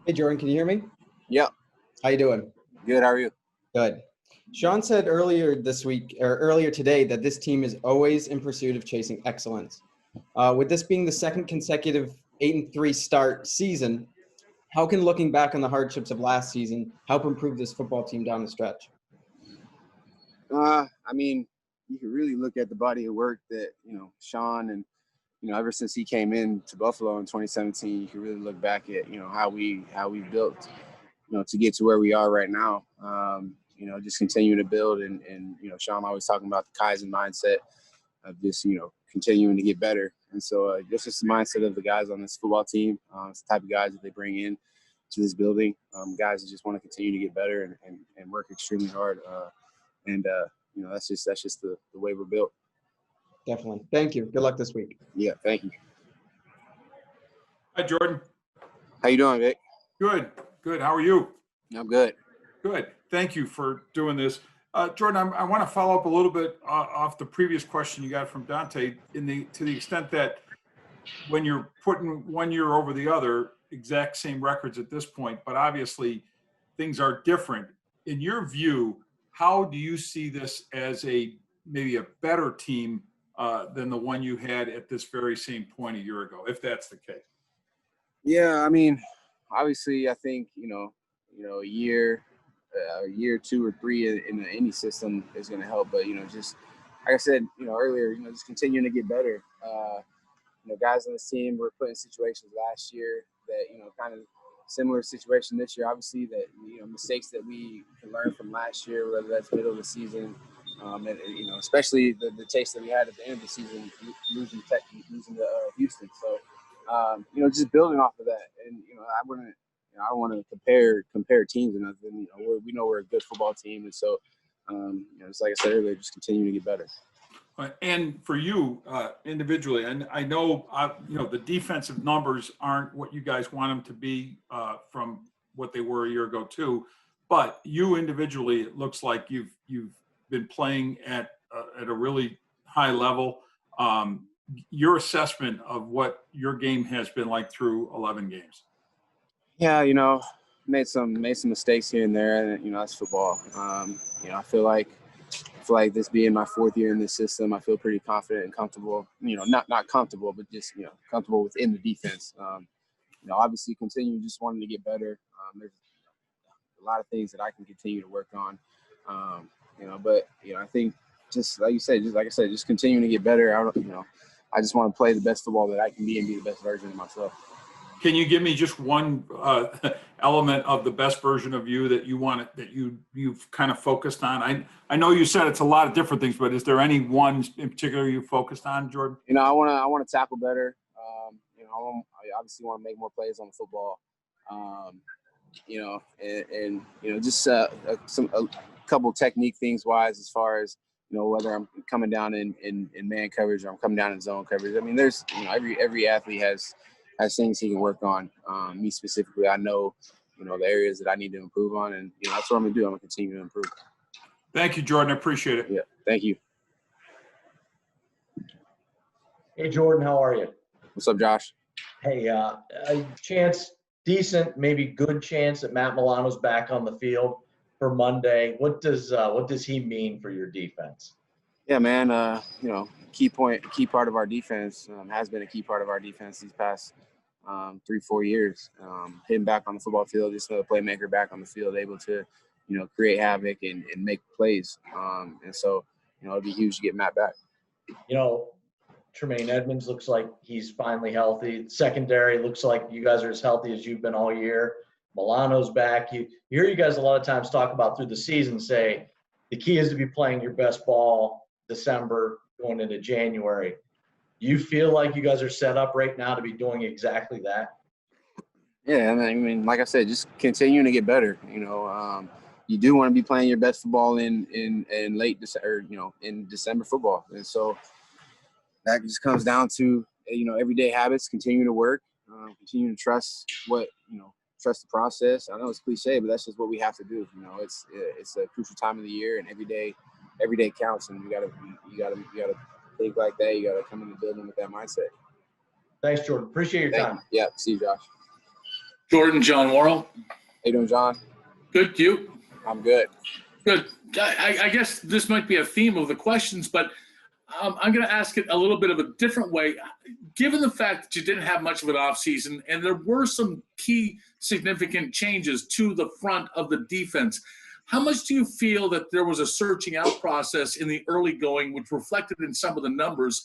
Hey, Jordan, can you hear me? Yep. How you doing? Good. How are you? Good. Sean said earlier this week or earlier today that this team is always in pursuit of chasing excellence. With this being the second consecutive 8-3 start season, how can looking back on the hardships of last season help improve this football team down the stretch? I mean, you can really look at the body of work that, Sean and, ever since he came in to Buffalo in 2017, you can really look back at, how we built, to get to where we are right now. Just continue to build and Sean always talking about the Kaizen mindset of just, continuing to get better. And so this is the mindset of the guys on this football team. It's the type of guys that they bring in to this building. Guys that just want to continue to get better and work extremely hard. That's just the way we're built. Definitely. Thank you. Good luck this week. Yeah, thank you. Hi, Jordan. How you doing, Vic? Good. How are you? I'm good. Good. Thank you for doing this. Jordan, I want to follow up a little bit off the previous question you got from Dante to the extent that when you're putting one year over the other, exact same records at this point, but obviously things are different. In your view, how do you see this as maybe a better team than the one you had at this very same point a year ago, if that's the case? Yeah, I mean, obviously, I think a year, 2 or 3 in any system is going to help. But just like I said, earlier, just continuing to get better. Guys on this team were put in situations last year that kind of similar situation this year. Obviously, that mistakes that we can learn from last year, whether that's middle of the season, and especially the taste that we had at the end of the season, losing to Houston. So just building off of that, and I don't want to compare teams or nothing. We know we're a good football team, and so just like I said earlier, just continue to get better. And for you individually, and I know the defensive numbers aren't what you guys want them to be from what they were a year ago too, but you individually, it looks like you've been playing at a really high level. Your assessment of what your game has been like through 11 games? Yeah, made some mistakes here and there, and that's football. I feel like this being my 4th year in this system, I feel pretty confident and comfortable. Not comfortable, but just comfortable within the defense. Obviously, continue just wanting to get better. There's a lot of things that I can continue to work on. But I think just like you said, just continuing to get better. I just want to play the best football that I can be and be the best version of myself. Can you give me just one element of the best version of you that you've kind of focused on? I know you said it's a lot of different things, but is there any one in particular you focused on, Jordan? I want to tackle better. I obviously want to make more plays on the football. Just a couple technique things wise, as far as whether I'm coming down in man coverage or I'm coming down in zone coverage. I mean, there's every athlete has things he can work on. Me specifically, I know the areas that I need to improve on, and that's what I'm gonna do. I'm gonna continue to improve. Thank you, Jordan. I appreciate it. Yeah, thank you. Hey, Jordan, how are you? What's up, Josh? Hey, a chance, decent, maybe good chance that Matt Milano's back on the field for Monday. What does he mean for your defense? Yeah, man. Key part of our defense has been a key part of our defense these past 3-4 years. Him back on the football field, just a playmaker back on the field, able to create havoc and make plays. And so it'd be huge to get Matt back. Tremaine Edmonds looks like he's finally healthy. Secondary looks like you guys are as healthy as you've been all year. Milano's back. You hear you guys a lot of times talk about through the season, say the key is to be playing your best ball December going into January. You feel like you guys are set up right now to be doing exactly that? Yeah, and I mean, like I said, just continuing to get better. You do want to be playing your best football in late December, in December football, and so that just comes down to everyday habits. Continue to work, continue to trust trust the process. I know it's cliche, but that's just what we have to do. It's a crucial time of the year, and every day counts, and you gotta think like that. You gotta come in the building with that mindset. Thanks, Jordan. Appreciate your time. Yeah, see you, Josh. Jordan, John Worrell. How you doing, John? Good, you? I'm good. Good. I guess this might be a theme of the questions, but I'm going to ask it a little bit of a different way. Given the fact that you didn't have much of an offseason and there were some key significant changes to the front of the defense, how much do you feel that there was a searching out process in the early going, which reflected in some of the numbers,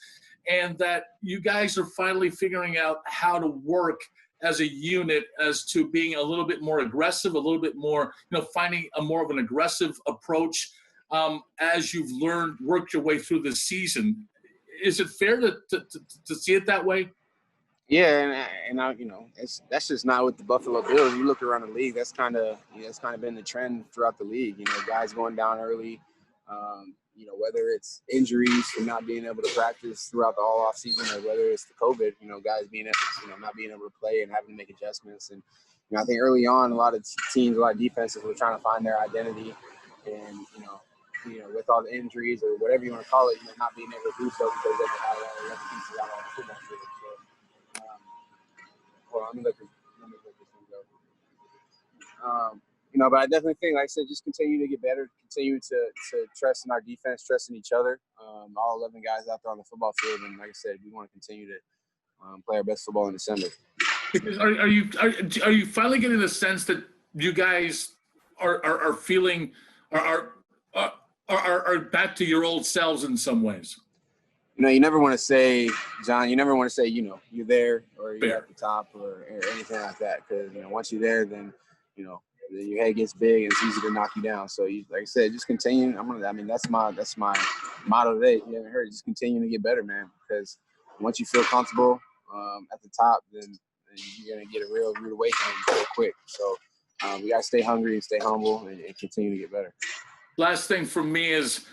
and that you guys are finally figuring out how to work as a unit as to being a little bit more aggressive, a little bit more, finding a more of an aggressive approach as you've worked your way through the season? Is it fair to see it that way? Yeah, and that's just not with the Buffalo Bills. You look around the league, that's kind of been the trend throughout the league. Guys going down early. Whether it's injuries from not being able to practice throughout the whole off season, or whether it's the COVID, guys not being able to play and having to make adjustments. And I think early on, a lot of teams, a lot of defenses were trying to find their identity, and with all the injuries or whatever you want to call it, not being able to do so because they had all the other pieces out on the football field. So, hold on, let me let this one go. But I definitely think, like I said, just continue to get better, continue to trust in our defense, trust in each other. All 11 guys out there on the football field, and like I said, we want to continue to play our best football in December. Are you finally getting the sense that you guys are feeling are back to your old selves in some ways? You never want to say, John, you're there or you're at the top or anything like that, because once you're there, then your head gets big and it's easy to knock you down. So, like I said, just continue. That's my motto today. If you haven't heard it, just continue to get better, man. Because once you feel comfortable at the top, then you're gonna get a real rude awakening real quick. So, we gotta stay hungry and stay humble and continue to get better. Last thing from me is,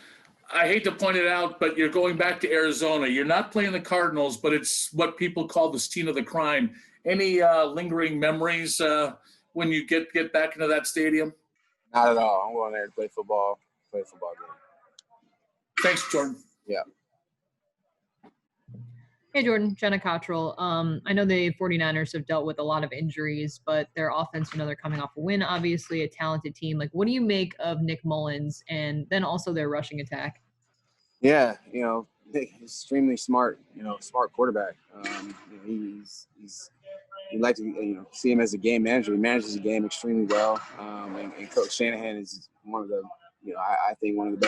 I hate to point it out, but you're going back to Arizona. You're not playing the Cardinals, but it's what people call the scene of the crime. Any lingering memories when you get back into that stadium? Not at all. I'm going there to play football game. Thanks, Jordan. Yeah. Hey, Jordan, Jenna Cottrell. I know the 49ers have dealt with a lot of injuries, but their offense, they're coming off a win, obviously a talented team. Like, what do you make of Nick Mullins and then also their rushing attack? Yeah, extremely smart, smart quarterback. You'd like to, see him as a game manager. He manages the game extremely well. And Coach Shanahan is one of the, I think one of the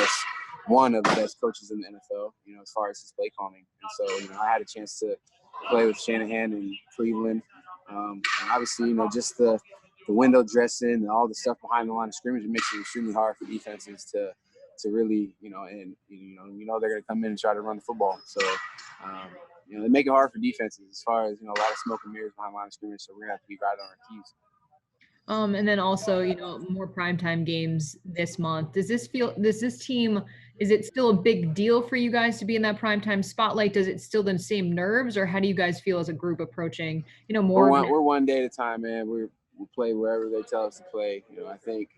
best coaches in the NFL, as far as his play calling. And so, I had a chance to play with Shanahan in Cleveland. And obviously, just the window dressing and all the stuff behind the line of scrimmage, it makes it extremely hard for defenses to really, they're going to come in and try to run the football. So, they make it hard for defenses as far as, a lot of smoke and mirrors behind the line of scrimmage. So we're going to have to be right on our keys. And then also, more primetime games this month. Does this team, is it still a big deal for you guys to be in that primetime spotlight? Does it still the same nerves, or how do you guys feel as a group approaching, more? We're one day at a time, man. We play wherever they tell us to play. I think,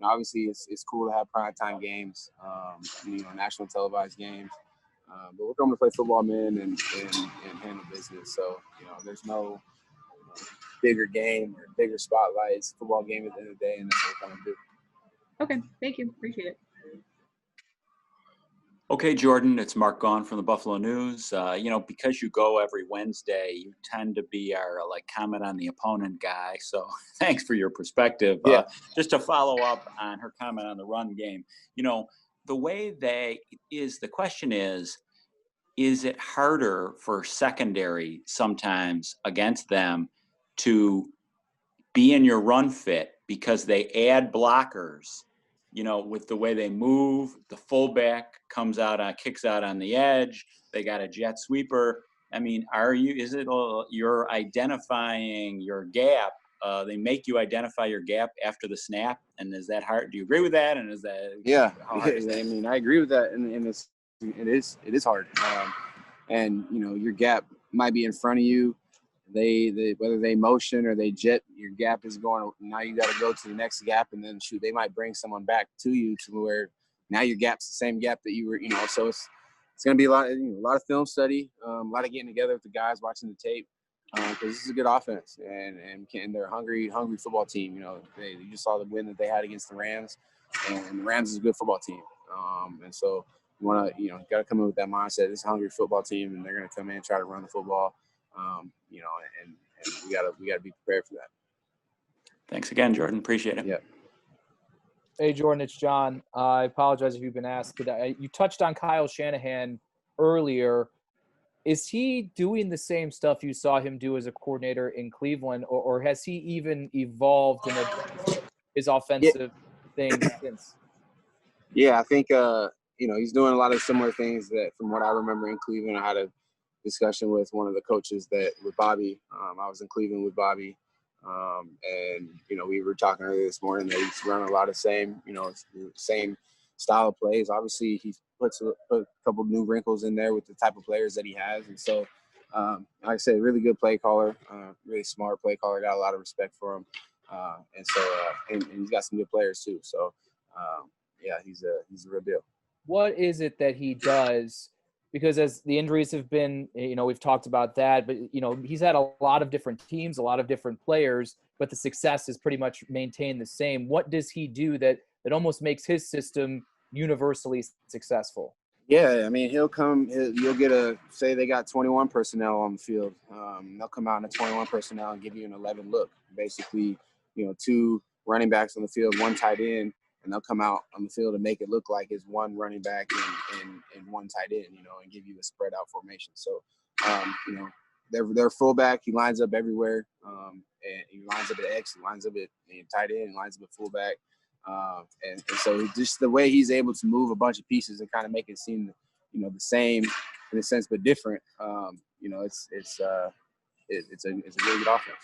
obviously it's cool to have primetime games, national televised games. But we're coming to play football, man, and handle business. So, there's no bigger game or bigger spotlights. Football game at the end of the day, and that's what we're coming to do. Okay, thank you. Appreciate it. Okay, Jordan, it's Mark Gaughan from the Buffalo News. Because you go every Wednesday, you tend to be our comment on the opponent guy. So thanks for your perspective. Yeah. Just to follow up on her comment on the run game, the way the question is it harder for secondary sometimes against them to be in your run fit because they add blockers, with the way they move? The fullback comes out kicks out on the edge. They got a jet sweeper. You're identifying your gap? They make you identify your gap after the snap, and is that hard? Do you agree with that? And is that hard is that? I agree with that, and it is hard. And your gap might be in front of you. They whether they motion or they jet, your gap is going. Now you got to go to the next gap, and then they might bring someone back to you to where now your gap's the same gap that you were. So it's going to be a lot of film study, a lot of getting together with the guys, watching the tape. because this is a good offense, and they're a hungry football team. You know, you just saw the win that they had against the Rams, and the Rams is a good football team. And so you want to, got to come in with that mindset. This is a hungry football team, and they're going to come in and try to run the football. And we got to be prepared for that. Thanks again, Jordan. Appreciate it. Yeah. Hey, Jordan, it's John. I apologize if you've been asked, but you touched on Kyle Shanahan earlier. Is he doing the same stuff you saw him do as a coordinator in Cleveland, or has he even evolved in his offensive things since? Yeah, I think he's doing a lot of similar things that, from what I remember in Cleveland. I had a discussion with one of the coaches with Bobby. I was in Cleveland with Bobby, and we were talking earlier this morning that he's running a lot of same style of plays. Obviously, he put a couple new wrinkles in there with the type of players that he has, and so like I said, really good play caller, really smart play caller. Got a lot of respect for him, and he's got some good players too. So yeah, he's a real deal. What is it that he does? Because as the injuries have been, we've talked about that, but he's had a lot of different teams, a lot of different players, but the success is pretty much maintained the same. What does he do that almost makes his system universally successful? Yeah, I mean, you'll get say they got 21 personnel on the field. They'll come out in a 21 personnel and give you an 11 look. Basically, 2 running backs on the field, 1 tight end, and they'll come out on the field and make it look like it's 1 running back and 1 tight end, and give you a spread out formation. So, their fullback, he lines up everywhere, and he lines up at X, he lines up at tight end, he lines up at fullback. And so just the way he's able to move a bunch of pieces and kind of make it seem, the same in a sense, but different, it's a really good offense.